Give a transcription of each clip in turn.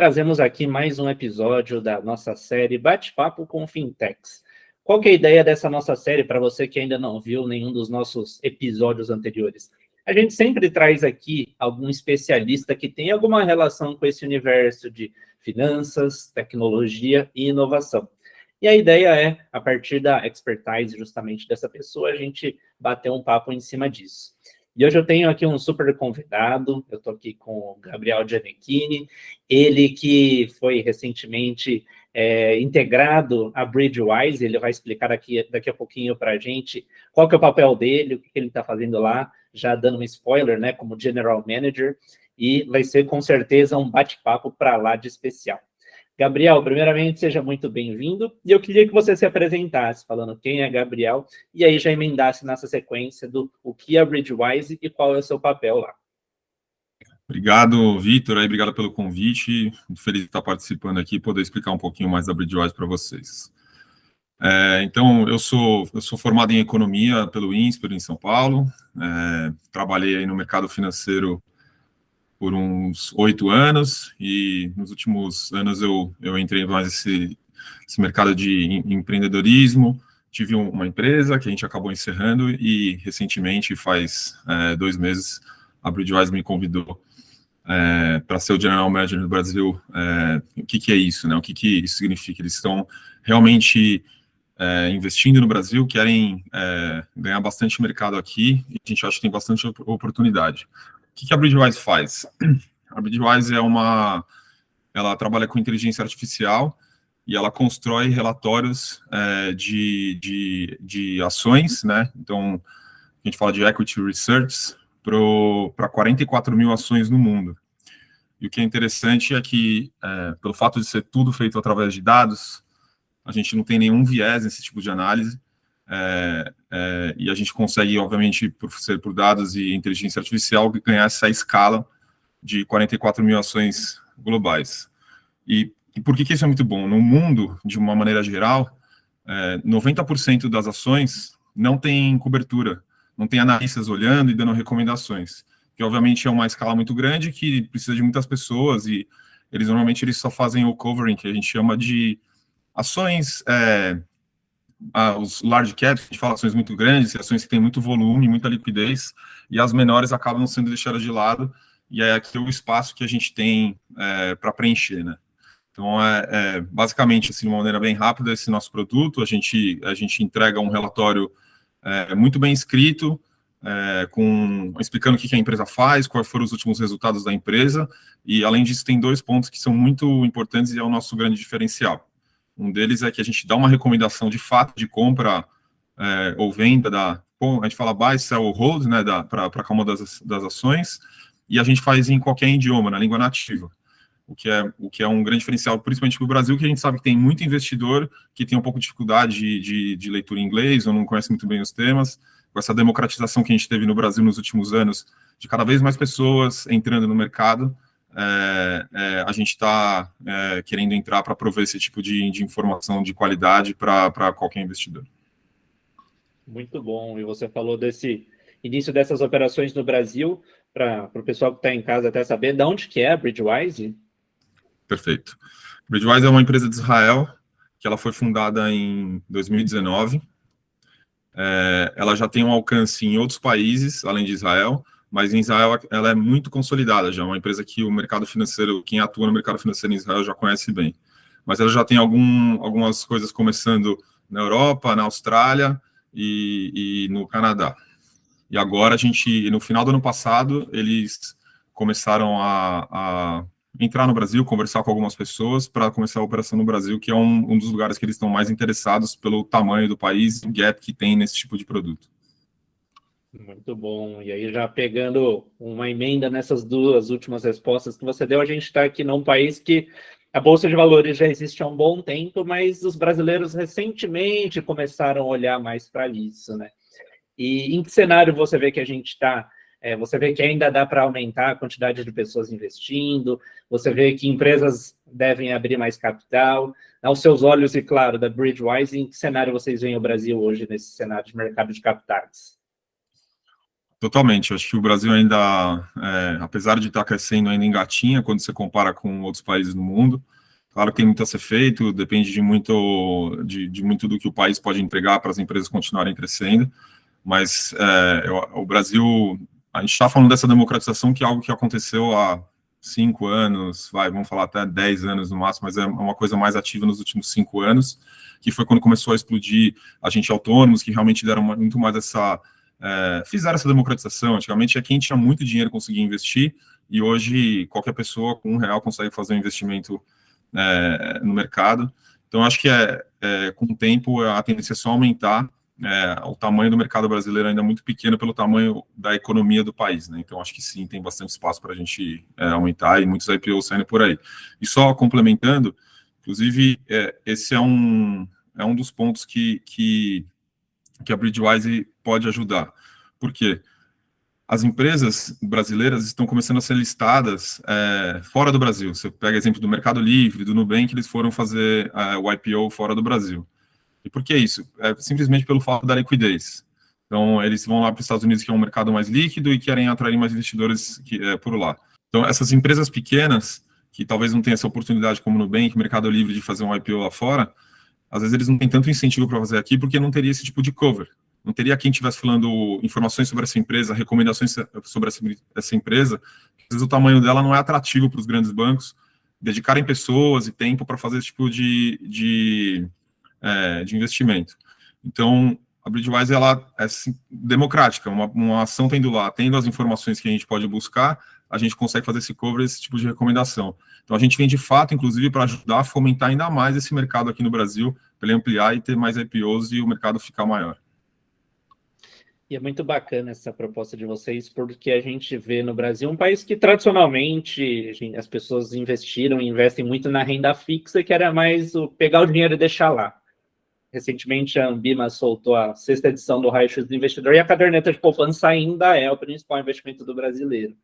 Trazemos aqui mais um episódio da nossa série Bate-Papo com Fintechs. Qual que é a ideia dessa nossa série, para você que ainda não viu nenhum dos nossos episódios anteriores? A gente sempre traz aqui algum especialista que tem alguma relação com esse universo de finanças, tecnologia e inovação. E a ideia é, a partir da expertise justamente dessa pessoa, a gente bater um papo em cima disso. E hoje eu tenho aqui um super convidado, eu estou aqui com o Gabriel Gianecchini, ele que foi recentemente integrado à Bridgewise, ele vai explicar aqui, daqui a pouquinho para a gente qual que é o papel dele, o que ele está fazendo lá, já dando um spoiler, né, como General Manager, e vai ser com certeza um bate-papo para lá de especial. Gabriel, primeiramente, seja muito bem-vindo, e eu queria que você se apresentasse, falando quem é Gabriel, e aí já emendasse nessa sequência do o que é a Bridgewise e qual é o seu papel lá. Obrigado, Vitor, obrigado pelo convite, muito feliz de estar participando aqui e poder explicar um pouquinho mais da Bridgewise para vocês. Então, eu sou formado em Economia pelo INSPER, em São Paulo, trabalhei aí no mercado financeiro por uns 8 anos, e nos últimos anos eu entrei mais nesse mercado de empreendedorismo. Tive uma empresa que a gente acabou encerrando, e recentemente, faz 2 meses, a Bridgewise me convidou para ser o General Manager no Brasil. O que é isso, né? O que isso significa? Eles estão realmente investindo no Brasil, querem ganhar bastante mercado aqui, e a gente acha que tem bastante oportunidade. O que a Bridgewise faz? A Bridgewise ela trabalha com inteligência artificial e ela constrói relatórios de ações, né? Então, a gente fala de equity research para 44 mil ações no mundo. E o que é interessante é que, pelo fato de ser tudo feito através de dados, a gente não tem nenhum viés nesse tipo de análise, e a gente consegue, obviamente, por ser por dados e inteligência artificial, ganhar essa escala de 44 mil ações globais. E por que isso é muito bom? No mundo, de uma maneira geral, 90% das ações não tem cobertura, não tem analistas olhando e dando recomendações, que obviamente é uma escala muito grande, que precisa de muitas pessoas, e normalmente eles só fazem o covering, que a gente chama de ações, os large caps, a gente fala ações muito grandes, ações que têm muito volume, muita liquidez, e as menores acabam sendo deixadas de lado, e é aqui o espaço que a gente tem para preencher, né? Então, basicamente, assim, de uma maneira bem rápida, esse nosso produto, a gente entrega um relatório muito bem escrito, explicando o que a empresa faz, quais foram os últimos resultados da empresa, e, além disso, tem 2 pontos que são muito importantes e é o nosso grande diferencial. Um deles é que a gente dá uma recomendação de fato de compra ou venda a gente fala buy, sell ou hold, né, para cada uma das ações, e a gente faz em qualquer idioma, na língua nativa, o que é um grande diferencial, principalmente para o Brasil, que a gente sabe que tem muito investidor que tem um pouco de dificuldade de leitura em inglês, ou não conhece muito bem os temas. Com essa democratização que a gente teve no Brasil nos últimos anos, de cada vez mais pessoas entrando no mercado, a gente está querendo entrar para prover esse tipo de informação de qualidade para qualquer investidor. Muito bom. E você falou desse início dessas operações no Brasil, para o pessoal que está em casa até saber, de onde que é a Bridgewise? Perfeito. Bridgewise é uma empresa de Israel, que ela foi fundada em 2019. Ela já tem um alcance em outros países, além de Israel, mas em Israel ela é muito consolidada já, uma empresa que o mercado financeiro, quem atua no mercado financeiro em Israel já conhece bem. Mas ela já tem algumas coisas começando na Europa, na Austrália e no Canadá. E agora no final do ano passado, eles começaram a entrar no Brasil, conversar com algumas pessoas para começar a operação no Brasil, que é um dos lugares que eles estão mais interessados pelo tamanho do país e o gap que tem nesse tipo de produto. Muito bom. E aí, já pegando uma emenda nessas 2 últimas respostas que você deu, a gente está aqui num país que a Bolsa de Valores já existe há um bom tempo, mas os brasileiros recentemente começaram a olhar mais para isso, né? E em que cenário você vê que a gente está? Você vê que ainda dá para aumentar a quantidade de pessoas investindo? Você vê que empresas devem abrir mais capital? Aos seus olhos, e claro, da Bridgewise, em que cenário vocês veem o Brasil hoje nesse cenário de mercado de capitais? Totalmente. Eu acho que o Brasil ainda, apesar de estar crescendo, ainda engatinha quando você compara com outros países do mundo. Claro que tem muito a ser feito, depende de muito do que o país pode entregar para as empresas continuarem crescendo, mas o Brasil, a gente está falando dessa democratização, que é algo que aconteceu há 5 anos, vamos falar até 10 anos no máximo, mas é uma coisa mais ativa nos últimos 5 anos, que foi quando começou a explodir agentes autônomos, que realmente deram muito mais fizeram essa democratização. Antigamente quem tinha muito dinheiro conseguia investir, e hoje qualquer pessoa com R$1 consegue fazer um investimento no mercado. Então, acho que com o tempo a tendência é só aumentar. O tamanho do mercado brasileiro ainda é muito pequeno pelo tamanho da economia do país, né? Então, acho que sim, tem bastante espaço para a gente aumentar, e muitos IPOs saindo por aí. E só complementando, inclusive, esse é um dos pontos que a Bridgewise pode ajudar. Por quê? As empresas brasileiras estão começando a ser listadas fora do Brasil. Você pega exemplo do Mercado Livre, do Nubank, eles foram fazer o IPO fora do Brasil. E por que isso? Simplesmente pelo fato da liquidez. Então, eles vão lá para os Estados Unidos, que é um mercado mais líquido, e querem atrair mais investidores por lá. Então, essas empresas pequenas, que talvez não tenham essa oportunidade como o Nubank, Mercado Livre, de fazer um IPO lá fora, às vezes eles não têm tanto incentivo para fazer aqui, porque não teria esse tipo de cover. Não teria quem estivesse falando informações sobre essa empresa, recomendações sobre essa empresa. Às vezes o tamanho dela não é atrativo para os grandes bancos dedicarem pessoas e tempo para fazer esse tipo de investimento. Então, a Bridgewise, ela é democrática. Uma ação tendo as informações que a gente pode buscar, a gente consegue fazer esse cover, esse tipo de recomendação. Então, a gente vem de fato, inclusive, para ajudar a fomentar ainda mais esse mercado aqui no Brasil, para ele ampliar e ter mais IPOs e o mercado ficar maior. E é muito bacana essa proposta de vocês, porque a gente vê no Brasil um país que tradicionalmente as pessoas investiram e investem muito na renda fixa, que era mais pegar o dinheiro e deixar lá. Recentemente, a Ambima soltou a 6ª edição do Raio-X do Investidor, e a caderneta de poupança ainda é o principal investimento do brasileiro.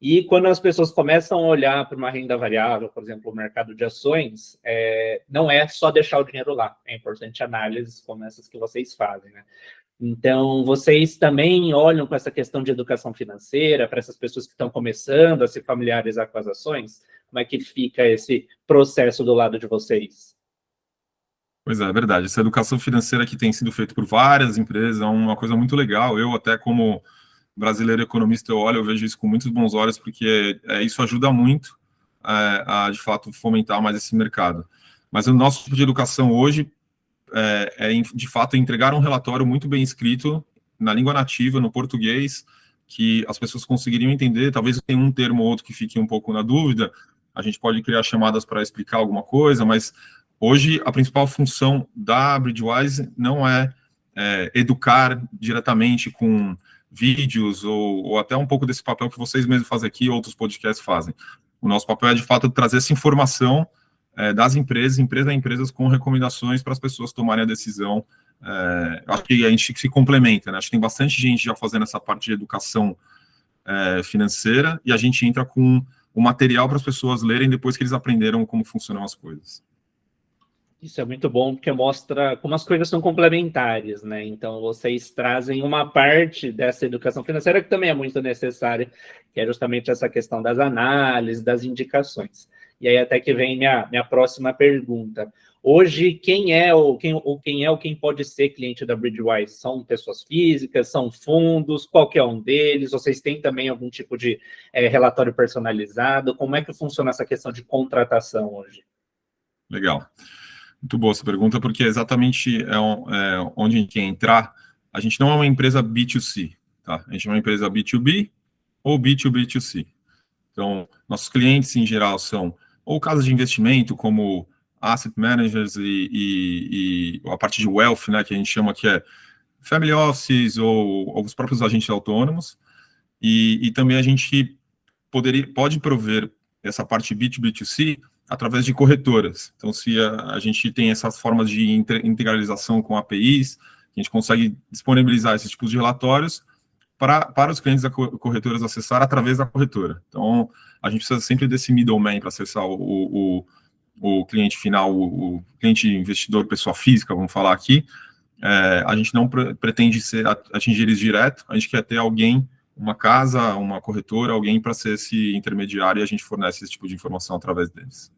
E quando as pessoas começam a olhar para uma renda variável, por exemplo, o mercado de ações, não é só deixar o dinheiro lá. É importante análises como essas que vocês fazem, né? Então, vocês também olham com essa questão de educação financeira para essas pessoas que estão começando a se familiarizar com as ações? Como é que fica esse processo do lado de vocês? Pois é verdade. Essa educação financeira que tem sido feita por várias empresas é uma coisa muito legal. Eu, até como brasileiro economista, eu vejo isso com muitos bons olhos, porque isso ajuda muito a, de fato, fomentar mais esse mercado. Mas o nosso tipo de educação hoje de fato, entregar um relatório muito bem escrito, na língua nativa, no português, que as pessoas conseguiriam entender. Talvez tenha um termo ou outro que fique um pouco na dúvida, a gente pode criar chamadas para explicar alguma coisa, mas hoje a principal função da Bridgewise não é educar diretamente com vídeos ou até um pouco desse papel que vocês mesmos fazem aqui, outros podcasts fazem. O nosso papel é, de fato, trazer essa informação das empresas a empresas, com recomendações para as pessoas tomarem a decisão. Acho que a gente se complementa, né? Acho que tem bastante gente já fazendo essa parte de educação financeira, e a gente entra com o material para as pessoas lerem depois que eles aprenderam como funcionam as coisas. Isso é muito bom, porque mostra como as coisas são complementares, né? Então, vocês trazem uma parte dessa educação financeira que também é muito necessária, que é justamente essa questão das análises, das indicações. E aí até que vem minha próxima pergunta. Hoje, quem pode ser cliente da Bridgewise? São pessoas físicas, são fundos, qualquer um deles? Vocês têm também algum tipo de relatório personalizado? Como é que funciona essa questão de contratação hoje? Legal. Muito boa essa pergunta, porque exatamente onde a gente quer entrar. A gente não é uma empresa B2C, tá? A gente é uma empresa B2B ou B2B2C. Então, nossos clientes, em geral, são ou casas de investimento, como asset managers e a parte de wealth, né, que a gente chama que é family offices ou os próprios agentes autônomos. E também a gente pode prover essa parte B2B2C através de corretoras. Então, se a gente tem essas formas de integralização com APIs, a gente consegue disponibilizar esses tipos de relatórios para os clientes da corretoras acessar através da corretora. Então, a gente precisa sempre desse middleman para acessar o cliente final, o cliente investidor, pessoa física, vamos falar aqui, a gente não pretende atingir eles direto, a gente quer ter alguém, uma casa, uma corretora, alguém para ser esse intermediário, e a gente fornece esse tipo de informação através deles.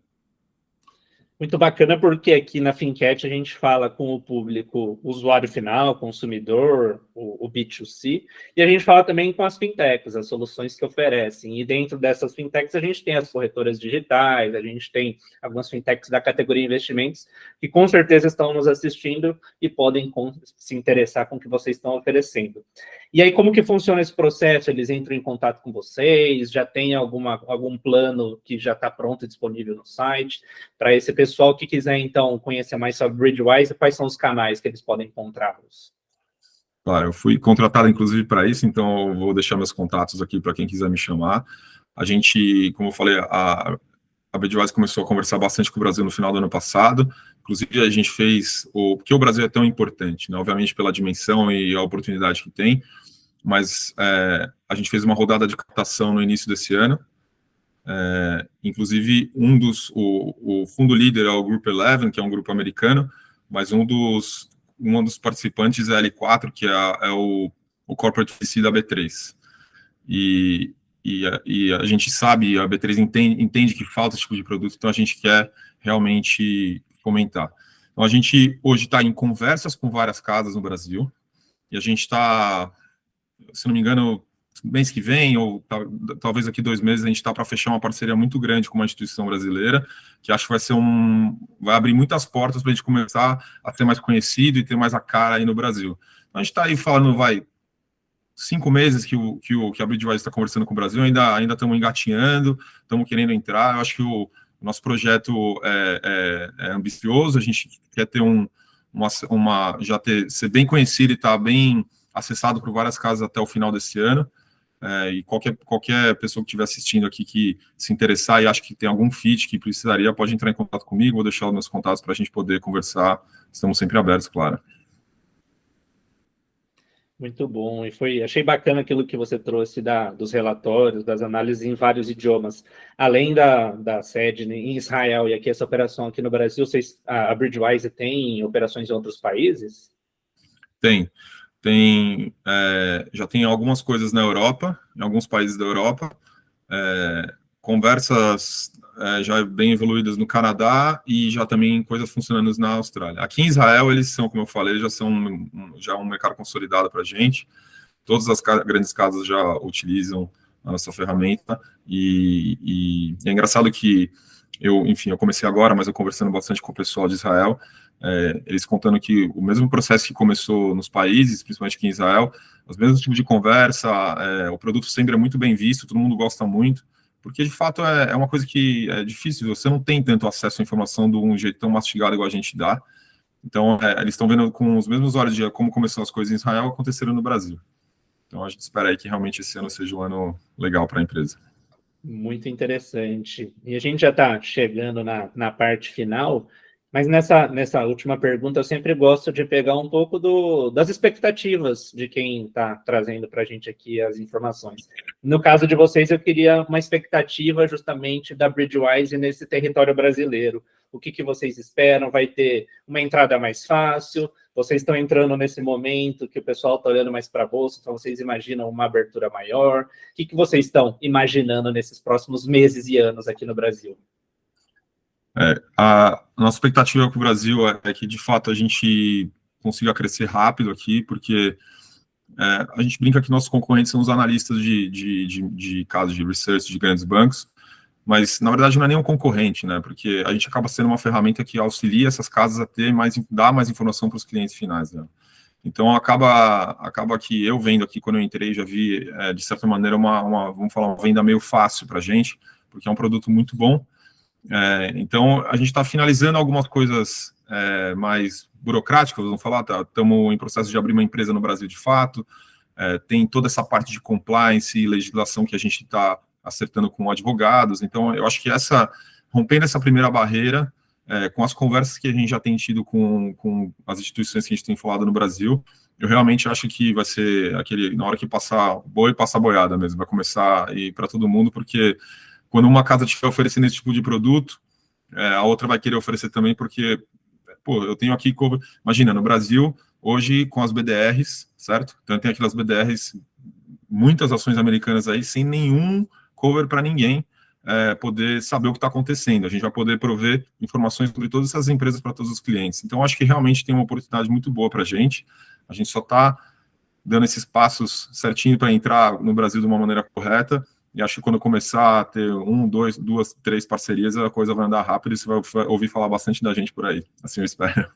Muito bacana, porque aqui na Fincat a gente fala com o público usuário final, consumidor, o B2C, e a gente fala também com as fintechs, as soluções que oferecem. E dentro dessas fintechs a gente tem as corretoras digitais, a gente tem algumas fintechs da categoria investimentos, que com certeza estão nos assistindo e podem se interessar com o que vocês estão oferecendo. E aí, como que funciona esse processo? Eles entram em contato com vocês? Já tem algum plano que já está pronto e disponível no site? Para esse pessoal que quiser, então, conhecer mais sobre Bridgewise, quais são os canais que eles podem encontrá-los? Claro, eu fui contratado, inclusive, para isso, então eu vou deixar meus contatos aqui para quem quiser me chamar. A gente, como eu falei, a Bridgewise começou a conversar bastante com o Brasil no final do ano passado. Inclusive, a gente fez porque o Brasil é tão importante, né? Obviamente pela dimensão e a oportunidade que tem, mas a gente fez uma rodada de captação no início desse ano. Inclusive, o fundo líder é o Group 11, que é um grupo americano, mas um dos participantes é a L4, que é o Corporate VC da B3. E a gente sabe, a B3 entende que falta esse tipo de produto, então a gente quer realmente fomentar. Então, a gente hoje está em conversas com várias casas no Brasil, e a gente está, se não me engano, mês que vem, ou talvez daqui 2 meses, a gente está para fechar uma parceria muito grande com uma instituição brasileira, que acho que vai abrir muitas portas para a gente começar a ser mais conhecido e ter mais a cara aí no Brasil. Então, a gente está aí falando, 5 meses que a Bridgewise está conversando com o Brasil, ainda estamos engatinhando, estamos querendo entrar. Eu acho que o nosso projeto é ambicioso, a gente quer ter ser bem conhecido e estar bem acessado por várias casas até o final desse ano. E qualquer pessoa que estiver assistindo aqui que se interessar e acha que tem algum fit que precisaria, pode entrar em contato comigo, vou deixar os meus contatos para a gente poder conversar. Estamos sempre abertos, claro. Muito bom, e achei bacana aquilo que você trouxe dos relatórios, das análises em vários idiomas. Além da sede em Israel e aqui essa operação aqui no Brasil, a Bridgewise tem operações em outros países? Já tem algumas coisas na Europa, em alguns países da Europa, conversas já bem evoluídas no Canadá e já também coisas funcionando na Austrália. Aqui em Israel, eles são, como eu falei, já são um mercado consolidado para a gente. Todas as grandes casas já utilizam a nossa ferramenta e é engraçado que eu comecei agora, mas eu conversando bastante com o pessoal de Israel, eles contando que o mesmo processo que começou nos países, principalmente aqui em Israel, os mesmos tipos de conversa, o produto sempre é muito bem visto, todo mundo gosta muito, porque de fato é uma coisa que é difícil, você não tem tanto acesso à informação de um jeito tão mastigado igual a gente dá. Então, eles estão vendo com os mesmos olhos de como começaram as coisas em Israel aconteceram no Brasil. Então, a gente espera aí que realmente esse ano seja um ano legal para a empresa. Muito interessante. E a gente já está chegando na parte final, mas nessa última pergunta eu sempre gosto de pegar um pouco das expectativas de quem está trazendo para a gente aqui as informações. No caso de vocês, eu queria uma expectativa justamente da Bridgewise nesse território brasileiro. O que vocês esperam? Vai ter uma entrada mais fácil? Vocês estão entrando nesse momento que o pessoal está olhando mais para a bolsa, então vocês imaginam uma abertura maior? O que vocês estão imaginando nesses próximos meses e anos aqui no Brasil? A nossa expectativa para o Brasil é que, de fato, a gente consiga crescer rápido aqui, porque a gente brinca que nossos concorrentes são os analistas de casos de research de grandes bancos, mas, na verdade, não é nenhum concorrente, né? Porque a gente acaba sendo uma ferramenta que auxilia essas casas a dar mais informação para os clientes finais, né? Então, acaba que eu vendo aqui, quando eu entrei, já vi, de certa maneira, vamos falar, uma venda meio fácil para a gente, porque é um produto muito bom. Então, a gente está finalizando algumas coisas mais burocráticas, vamos falar, estamos em processo de abrir uma empresa no Brasil de fato, tem toda essa parte de compliance e legislação que a gente está acertando com advogados. Então, eu acho que rompendo essa primeira barreira, com as conversas que a gente já tem tido com as instituições que a gente tem falado no Brasil, eu realmente acho que vai ser na hora que passar boi, passa boiada mesmo, vai começar a ir para todo mundo, porque quando uma casa estiver oferecendo esse tipo de produto, a outra vai querer oferecer também, porque, eu tenho aqui, imagina, no Brasil, hoje com as BDRs, certo? Então tem aquelas BDRs, muitas ações americanas aí, sem nenhum cover para ninguém poder saber o que está acontecendo. A gente vai poder prover informações sobre todas essas empresas para todos os clientes. Então, acho que realmente tem uma oportunidade muito boa para a gente só está dando esses passos certinho para entrar no Brasil de uma maneira correta, e acho que quando começar a ter duas, três parcerias, a coisa vai andar rápido e você vai ouvir falar bastante da gente por aí, assim eu espero.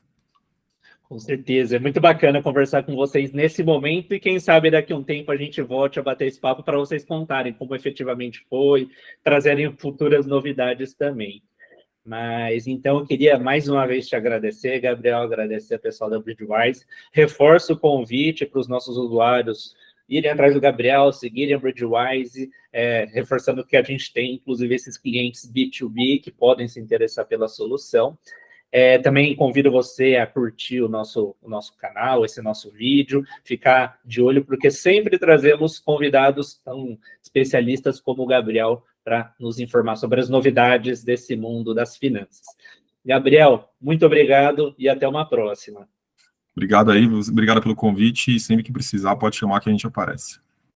Com certeza, é muito bacana conversar com vocês nesse momento e quem sabe daqui a um tempo a gente volte a bater esse papo para vocês contarem como efetivamente foi, trazerem futuras novidades também. Mas então eu queria mais uma vez te agradecer, Gabriel, agradecer ao pessoal da Bridgewise, reforço o convite para os nossos usuários irem atrás do Gabriel, seguirem a Bridgewise, reforçando que a gente tem, inclusive, esses clientes B2B que podem se interessar pela solução. Também convido você a curtir o nosso canal, esse nosso vídeo, ficar de olho, porque sempre trazemos convidados tão especialistas como o Gabriel para nos informar sobre as novidades desse mundo das finanças. Gabriel, muito obrigado e até uma próxima. Obrigado aí, obrigado pelo convite e sempre que precisar pode chamar que a gente aparece.